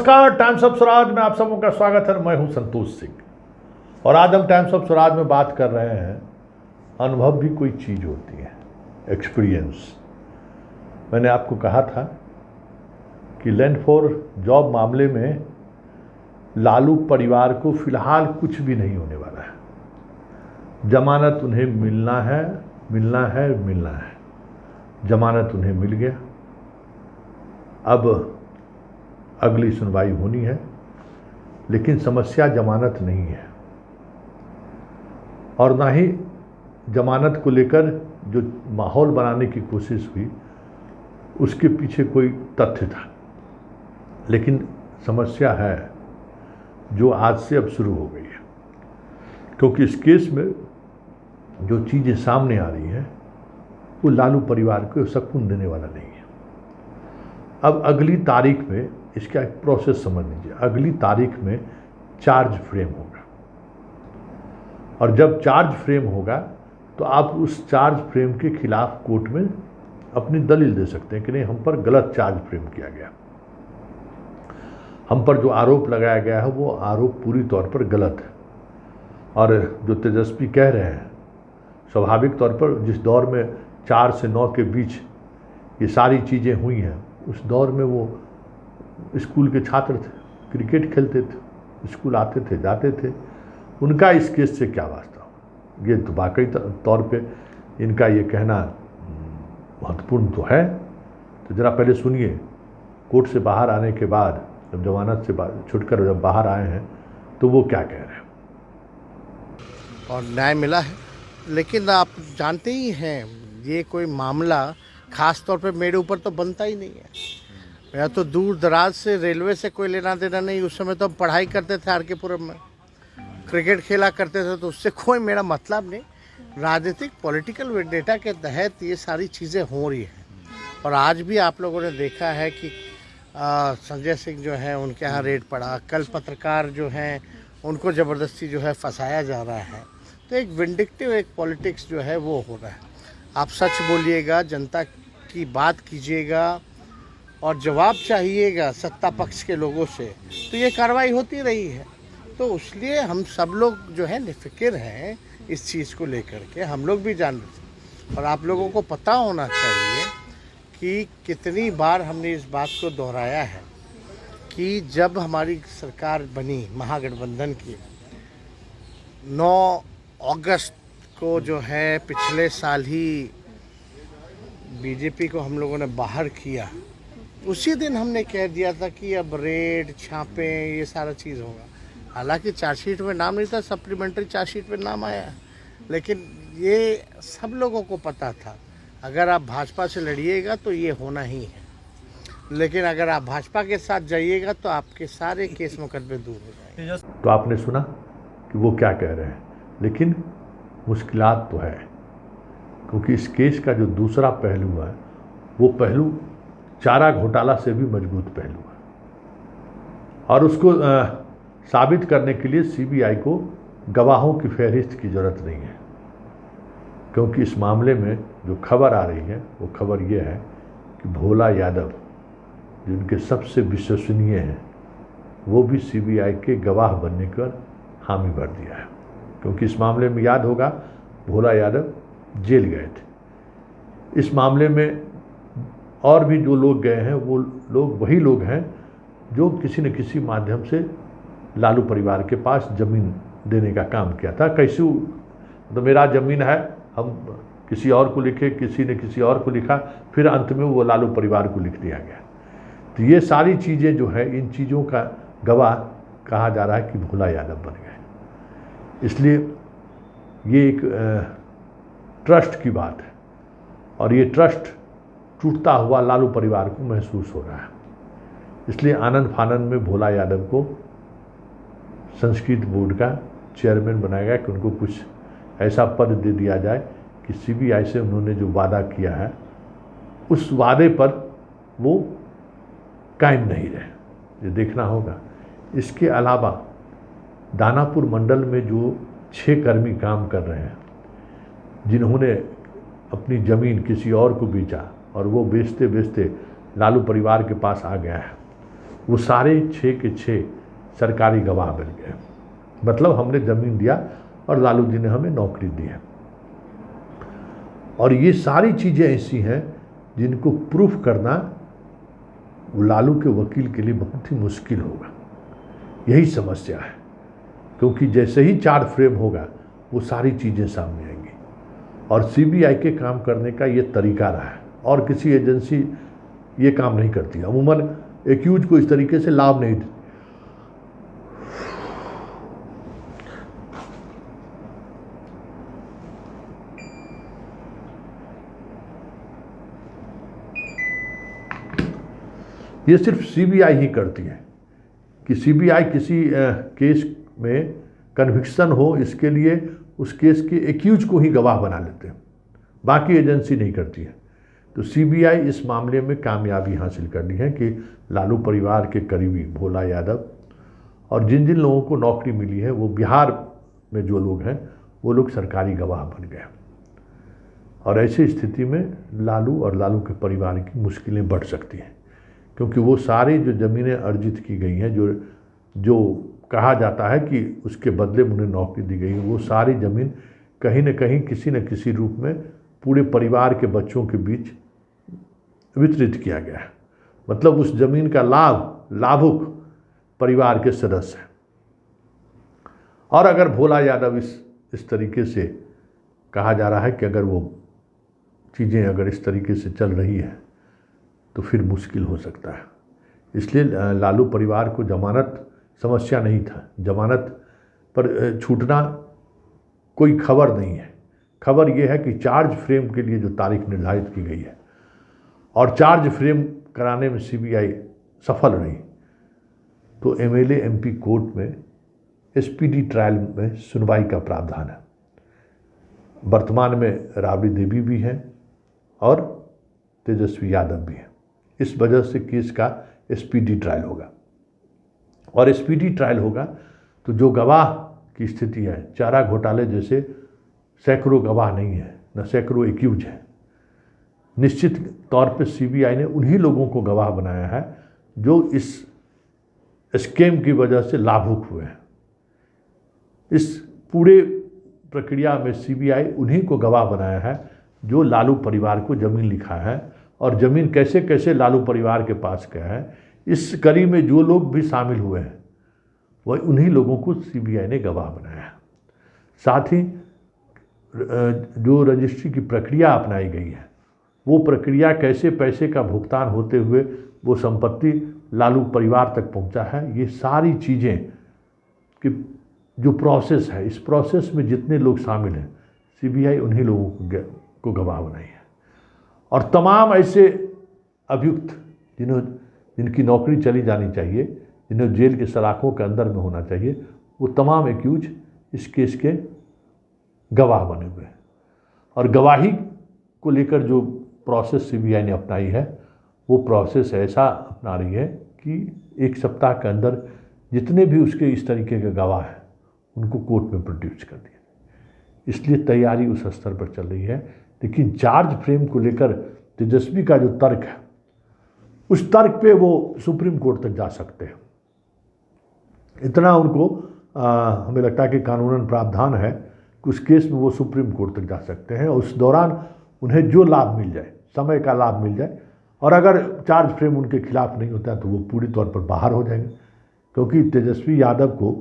नमस्कार, times of Swaraj में आप सबों का स्वागत है। मैं हूं संतोष सिंह और आज हम टाइम्स ऑफ स्वराज में बात कर रहे हैं अनुभव भी कोई चीज़ होती है, एक्सपीरियंस। मैंने आपको कहा था कि लैंड फॉर जॉब मामले में लालू परिवार को फिलहाल कुछ भी नहीं होने वाला है। जमानत उन्हें मिलना है, मिलना है, मिलना है। जमानत उन्हें मिल गया। अब अगली सुनवाई होनी है, लेकिन समस्या जमानत नहीं है और ना ही जमानत को लेकर जो माहौल बनाने की कोशिश हुई उसके पीछे कोई तथ्य था। लेकिन समस्या है जो आज से अब शुरू हो गई है, क्योंकि इस केस में जो चीज़ें सामने आ रही हैं वो लालू परिवार को सुकून देने वाला नहीं है। अब अगली तारीख में इसका एक प्रोसेस समझ लीजिए। अगली तारीख में चार्ज फ्रेम होगा और जब चार्ज फ्रेम होगा तो आप उस चार्ज फ्रेम के खिलाफ कोर्ट में अपनी दलील दे सकते हैं कि नहीं, हम पर गलत चार्ज फ्रेम किया गया, हम पर जो आरोप लगाया गया है वो आरोप पूरी तौर पर गलत है। और जो तेजस्वी कह रहे हैं, स्वाभाविक तौर पर जिस दौर में 4 से 9 के बीच ये सारी चीज़ें हुई हैं, उस दौर में वो स्कूल के छात्र थे, क्रिकेट खेलते थे, स्कूल आते थे, जाते थे। उनका इस केस से क्या वास्ता हो? ये तो वाकई तौर पे इनका ये कहना महत्वपूर्ण तो है। तो ज़रा पहले सुनिए, कोर्ट से बाहर आने के बाद, जब जमानत से छुटकर जब बाहर आए हैं, तो वो क्या कह रहे हैं। और न्याय मिला है, लेकिन आप जानते ही हैं ये कोई मामला खास तौर पे मेरे ऊपर तो बनता ही नहीं है। मेरा तो दूर दराज से रेलवे से कोई लेना देना नहीं। उस समय तो हम पढ़ाई करते थे आर के पुरम में, क्रिकेट खेला करते थे, तो उससे कोई मेरा मतलब नहीं। राजनीतिक पॉलिटिकल वेंडेटा के तहत ये सारी चीज़ें हो रही हैं। और आज भी आप लोगों ने देखा है कि संजय सिंह जो है उनके यहाँ रेड पड़ा, कल पत्रकार जो हैं उनको ज़बरदस्ती जो है फंसाया जा रहा है। तो एक विंडिक्टिव एक पॉलिटिक्स जो है वो हो रहा है। आप सच बोलिएगा, जनता की बात कीजिएगा और जवाब चाहिएगा सत्ता पक्ष के लोगों से, तो ये कार्रवाई होती रही है। तो इसलिए हम सब लोग जो है निफिक्र हैं इस चीज़ को लेकर के। हम लोग भी जान रहे थे और आप लोगों को पता होना चाहिए कि कितनी बार हमने इस बात को दोहराया है कि जब हमारी सरकार बनी महागठबंधन की, 9 अगस्त को जो है पिछले साल ही बीजेपी को हम लोगों ने बाहर किया, उसी दिन हमने कह दिया था कि अब रेड छापे ये सारा चीज़ होगा। हालांकि चार्जशीट में नाम नहीं था, सप्लीमेंट्री चार्जशीट में नाम आया, लेकिन ये सब लोगों को पता था अगर आप भाजपा से लड़िएगा तो ये होना ही है, लेकिन अगर आप भाजपा के साथ जाइएगा तो आपके सारे केस मुकदमे दूर हो जाएंगे। तो आपने सुना कि वो क्या कह रहे हैं, लेकिन मुश्किलात तो है, क्योंकि इस केस का जो दूसरा पहलू है वो पहलू चारा घोटाला से भी मजबूत पहलू है और उसको साबित करने के लिए सीबीआई को गवाहों की फहरिस्त की ज़रूरत नहीं है। क्योंकि इस मामले में जो खबर आ रही है वो खबर ये है कि भोला यादव, जिनके सबसे विश्वसनीय हैं, वो भी सीबीआई के गवाह बनने का हामी भर दिया है। क्योंकि इस मामले में याद होगा भोला यादव जेल गए थे। इस मामले में और भी जो लोग गए हैं वो लोग वही लोग हैं जो किसी न किसी माध्यम से लालू परिवार के पास ज़मीन देने का काम किया था। कैसे तो मेरा ज़मीन है, हम किसी और को लिखे, किसी ने किसी और को लिखा, फिर अंत में वो लालू परिवार को लिख दिया गया। तो ये सारी चीज़ें जो है, इन चीज़ों का गवाह कहा जा रहा है कि भोला यादव बन गए। इसलिए ये एक ट्रस्ट की बात है और ये ट्रस्ट टूटता हुआ लालू परिवार को महसूस हो रहा है। इसलिए आनंद फानंद में भोला यादव को संस्कृत बोर्ड का चेयरमैन बनाया गया कि उनको कुछ ऐसा पद दे दिया जाए कि सीबीआई से उन्होंने जो वादा किया है उस वादे पर वो कायम नहीं रहे। ये देखना होगा। इसके अलावा दानापुर मंडल में जो 6 कर्मी काम कर रहे हैं, जिन्होंने अपनी ज़मीन किसी और को बेचा और वो बेचते बेचते लालू परिवार के पास आ गया है, वो सारे 6 के 6 सरकारी गवाह बन गए। मतलब हमने ज़मीन दिया और लालू जी ने हमें नौकरी दी है। और ये सारी चीज़ें ऐसी हैं जिनको प्रूफ करना वो लालू के वकील के लिए बहुत ही मुश्किल होगा। यही समस्या है, क्योंकि जैसे ही चार्ज फ्रेम होगा वो सारी चीज़ें सामने आएंगी। और सीबीआई के काम करने का ये तरीका रहा है, और किसी एजेंसी ये काम नहीं करती। अमूमन एक्यूज को इस तरीके से लाभ नहीं देती। ये सिर्फ सीबीआई ही करती है कि सीबीआई किसी केस में कन्विक्शन हो, इसके लिए उस केस के एक्यूज को ही गवाह बना लेते हैं, बाकी एजेंसी नहीं करती है। तो सीबीआई इस मामले में कामयाबी हासिल कर ली है कि लालू परिवार के करीबी भोला यादव और जिन जिन लोगों को नौकरी मिली है, वो बिहार में जो लोग हैं वो लोग सरकारी गवाह बन गए। और ऐसी स्थिति में लालू और लालू के परिवार की मुश्किलें बढ़ सकती हैं, क्योंकि वो सारी जो ज़मीनें अर्जित की गई हैं, जो कहा जाता है कि उसके बदले में उन्हें नौकरी दी गई है, वो सारी ज़मीन कहीं न कहीं किसी न किसी रूप में पूरे परिवार के बच्चों के बीच वितरित किया गया है। मतलब उस ज़मीन का लाभुक परिवार के सदस्य हैं। और अगर भोला यादव इस तरीके से कहा जा रहा है कि अगर वो चीज़ें अगर इस तरीके से चल रही है तो फिर मुश्किल हो सकता है। इसलिए लालू परिवार को जमानत समस्या नहीं था, जमानत पर छूटना कोई खबर नहीं है। खबर यह है कि चार्ज फ्रेम के लिए जो तारीख निर्धारित की गई है और चार्ज फ्रेम कराने में सीबीआई सफल रही, तो एमएलए एमपी कोर्ट में एसपीडी ट्रायल में सुनवाई का प्रावधान है। वर्तमान में राबड़ी देवी भी हैं और तेजस्वी यादव भी हैं। इस वजह से केस का एसपीडी ट्रायल होगा, और एसपीडी ट्रायल होगा तो जो गवाह की स्थिति है, चारा घोटाले जैसे सैकड़ों गवाह नहीं है, न सैकड़ों एक्यूज है। निश्चित तौर पे सीबीआई ने उन्हीं लोगों को गवाह बनाया है जो इस स्कैम की वजह से लाभुक हुए हैं। इस पूरे प्रक्रिया में सीबीआई उन्हीं को गवाह बनाया है जो लालू परिवार को ज़मीन लिखा है, और ज़मीन कैसे कैसे लालू परिवार के पास गया है, इस कड़ी में जो लोग भी शामिल हुए हैं वह उन्हीं लोगों को सीबीआई ने गवाह बनाया है। साथ ही जो रजिस्ट्री की प्रक्रिया अपनाई गई है, वो प्रक्रिया कैसे पैसे का भुगतान होते हुए वो संपत्ति लालू परिवार तक पहुंचा है, ये सारी चीज़ें कि जो प्रोसेस है, इस प्रोसेस में जितने लोग शामिल हैं, सीबीआई उन्हीं लोगों को गवाह बनाई है। और तमाम ऐसे अभियुक्त जिनकी नौकरी चली जानी चाहिए, जिन्हें जेल के सलाखों के अंदर में होना चाहिए, वो तमाम एक्यूज इस केस के गवाह बने हुए हैं। और गवाही को लेकर जो प्रोसेस सीबीआई ने अपनाई है, वो प्रोसेस ऐसा अपना रही है कि 1 सप्ताह के अंदर जितने भी उसके इस तरीके के गवाह हैं उनको कोर्ट में प्रोड्यूस कर दिया। इसलिए तैयारी उस स्तर पर चल रही है। लेकिन चार्ज फ्रेम को लेकर तेजस्वी का जो तर्क है, उस तर्क पे वो सुप्रीम कोर्ट तक जा सकते हैं। इतना उनको हमें लगता है कि कानूनन प्रावधान है कि उस केस में वो सुप्रीम कोर्ट तक जा सकते हैं, और उस दौरान उन्हें जो लाभ मिल जाए, समय का लाभ मिल जाए, और अगर चार्ज फ्रेम उनके खिलाफ नहीं होता है तो वो पूरी तौर पर बाहर हो जाएंगे। क्योंकि तेजस्वी यादव को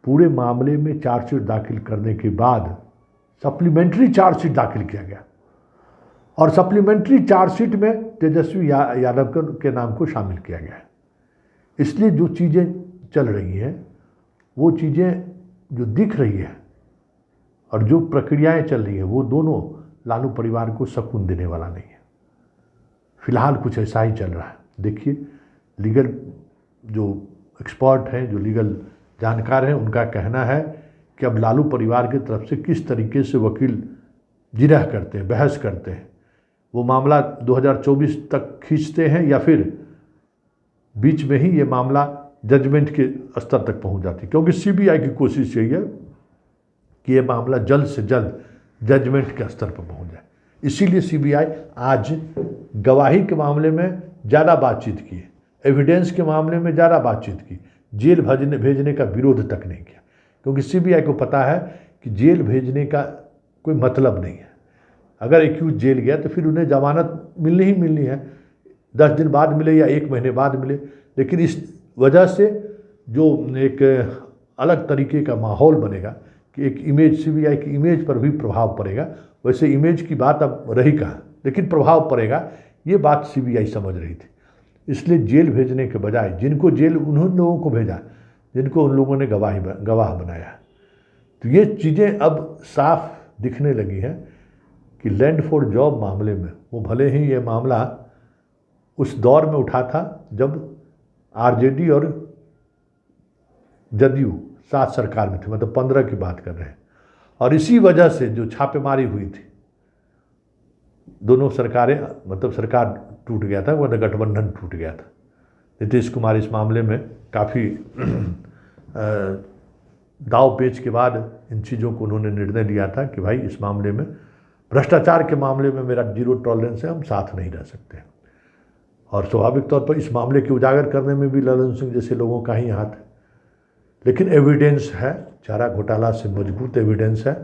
पूरे मामले में चार्जशीट दाखिल करने के बाद सप्लीमेंट्री चार्जशीट दाखिल किया गया, और सप्लीमेंट्री चार्जशीट में तेजस्वी यादव के नाम को शामिल किया गया है। इसलिए जो चीज़ें चल रही हैं, वो चीज़ें जो दिख रही है और जो प्रक्रियाएं चल रही हैं, वो दोनों लालू परिवार को सुकून देने वाला नहीं है। फिलहाल कुछ ऐसा ही चल रहा है। देखिए, लीगल जो एक्सपर्ट हैं, जो लीगल जानकार हैं, उनका कहना है कि अब लालू परिवार की तरफ से किस तरीके से वकील जिरह करते हैं, बहस करते हैं, वो मामला 2024 तक खींचते हैं या फिर बीच में ही ये मामला जजमेंट के स्तर तक पहुंच जाती है। क्योंकि सीबीआई की कोशिश यही है कि ये मामला जल्द से जल्द जजमेंट के स्तर पर पहुंच जाए। इसीलिए सीबीआई आज गवाही के मामले में ज़्यादा बातचीत की है। एविडेंस के मामले में ज़्यादा बातचीत की, जेल भेजने का विरोध तक नहीं किया, क्योंकि सीबीआई को पता है कि जेल भेजने का कोई मतलब नहीं है। अगर एक्यूज जेल गया तो फिर उन्हें जमानत मिलनी ही मिलनी है, 10 दिन बाद मिले या 1 महीने बाद मिले। लेकिन इस वजह से जो एक अलग तरीके का माहौल बनेगा कि एक इमेज, सीबीआई की इमेज पर भी प्रभाव पड़ेगा। वैसे इमेज की बात अब रही कहाँ, लेकिन प्रभाव पड़ेगा, ये बात सीबीआई समझ रही थी। इसलिए जेल भेजने के बजाय जिनको जेल उन्होंने लोगों को भेजा जिनको उन लोगों ने गवाह बनाया। तो ये चीज़ें अब साफ दिखने लगी हैं कि लैंड फॉर जॉब मामले में, वो भले ही ये मामला उस दौर में उठा था जब आरजेडी और जदयू साथ सरकार में थे, मतलब 15 की बात कर रहे हैं, और इसी वजह से जो छापेमारी हुई थी, दोनों सरकारें, मतलब सरकार टूट गया था, मतलब गठबंधन टूट गया था। नीतीश कुमार इस मामले में काफ़ी दाव पेच के बाद इन चीज़ों को उन्होंने निर्णय लिया था कि भाई इस मामले में, भ्रष्टाचार के मामले में मेरा 0 टॉलरेंस है, हम साथ नहीं रह सकते। और स्वाभाविक तौर पर इस मामले के उजागर करने में भी ललन सिंह जैसे लोगों का ही हाथ है। लेकिन एविडेंस है, चारा घोटाला से मजबूत एविडेंस है।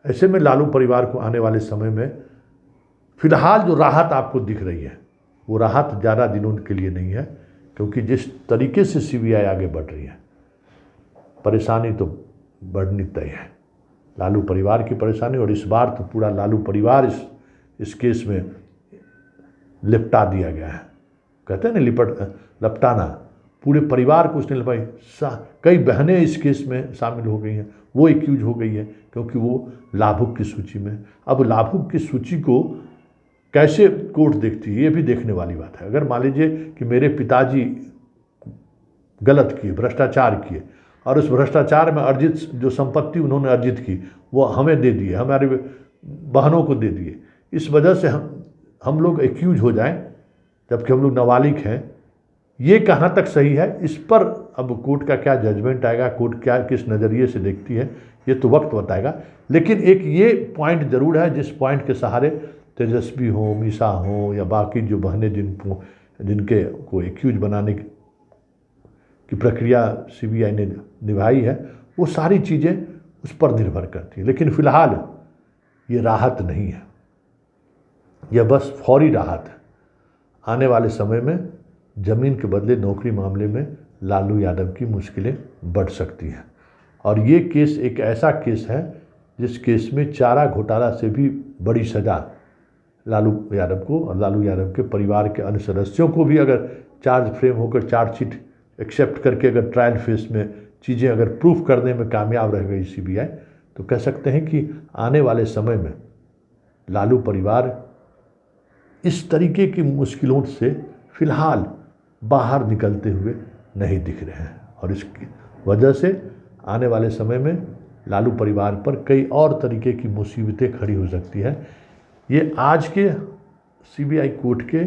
ऐसे में लालू परिवार को आने वाले समय में फिलहाल जो राहत आपको दिख रही है, वो राहत ज़्यादा दिनों के लिए नहीं है, क्योंकि जिस तरीके से सीबीआई आगे बढ़ रही है, परेशानी तो बढ़नी तय है, लालू परिवार की परेशानी। और इस बार तो पूरा लालू परिवार इस केस में लिपटा दिया गया है। कहते हैं ना लपटाना, पूरे परिवार को उसने लपाई। कई बहनें इस केस में शामिल हो गई हैं, वो एक्यूज हो गई है, क्योंकि वो लाभुक की सूची में। अब लाभुक की सूची को कैसे कोर्ट देखती है, ये भी देखने वाली बात है। अगर मान लीजिए कि मेरे पिताजी गलत किए, भ्रष्टाचार किए, और उस भ्रष्टाचार में अर्जित जो संपत्ति उन्होंने अर्जित की वो हमें दे दिए, हमारे बहनों को दे दिए, इस वजह से हम लोग एक्यूज हो जाएं जबकि हम लोग नाबालिग हैं, ये कहाँ तक सही है, इस पर अब कोर्ट का क्या जजमेंट आएगा, कोर्ट क्या किस नज़रिए से देखती है, ये तो वक्त बताएगा। लेकिन एक ये पॉइंट ज़रूर है, जिस पॉइंट के सहारे तेजस्वी हो, मीसा हो, या बाकी जो बहनें जिनके को एक्यूज बनाने की प्रक्रिया सीबीआई ने निभाई है, वो सारी चीज़ें उस पर निर्भर करती है। लेकिन फ़िलहाल ये राहत नहीं है, यह बस फौरी राहत है। आने वाले समय में ज़मीन के बदले नौकरी मामले में लालू यादव की मुश्किलें बढ़ सकती हैं। और ये केस एक ऐसा केस है जिस केस में चारा घोटाला से भी बड़ी सज़ा लालू यादव को और लालू यादव के परिवार के अन्य सदस्यों को भी, अगर चार्ज फ्रेम होकर चार्जशीट एक्सेप्ट करके अगर ट्रायल फेस में चीज़ें अगर प्रूफ करने में कामयाब रह गई सीबीआई, तो कह सकते हैं कि आने वाले समय में लालू परिवार इस तरीके की मुश्किलों से फ़िलहाल बाहर निकलते हुए नहीं दिख रहे हैं। और इसकी वजह से आने वाले समय में लालू परिवार पर कई और तरीके की मुसीबतें खड़ी हो सकती हैं। ये आज के सीबीआई कोर्ट के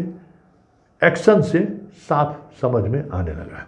एक्शन से साफ समझ में आने लगा है।